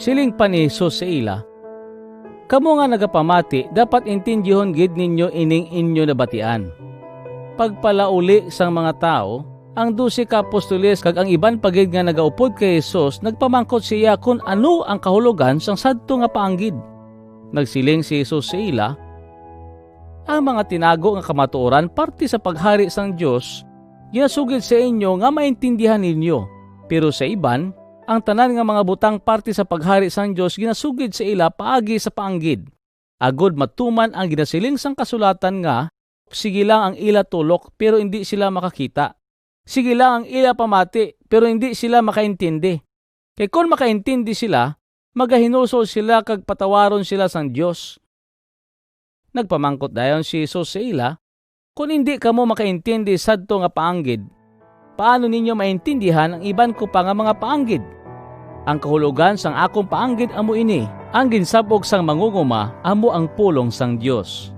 Siling pa ni Jesus sa ila, "Kamo nga nagapamati, dapat intindihon gid ninyo ining inyo nabatian. Pagpalauli sang mga tao, ang 12 ka apostoles kag ang iban pagid nga nagaupod kay Jesus nagpamangkot siya kung ano ang kahulugan sang sadto nga paanggid. Nagsiling si Jesus sa ila, ang mga tinago nga kamatuoran parte sa paghari sang Dios ginasugid sa inyo nga maintindihan ninyo, pero sa iban ang tanan nga mga butang parte sa paghari sang Dios ginasugid sa ila paagi sa paanggid. Agod matuman ang ginasiling sang kasulatan nga, sige lang ang ila tulok pero hindi sila makakita. Sige lang ang ila pamati pero hindi sila makaintindi. Kay kung makaintindi sila, magahinusol sila kag patawaron sila sang Dios." Nagpamangkot dayon si Jesus sa ila, "Kung hindi kamo makaintindi sadto nga paanggid, paano ninyo maintindihan ang iban ko pa nga mga paanggid? Ang kahulugan sang akong paanggid amo ini, ang ginsabog sang mangunguma amo ang pulong sang Dios."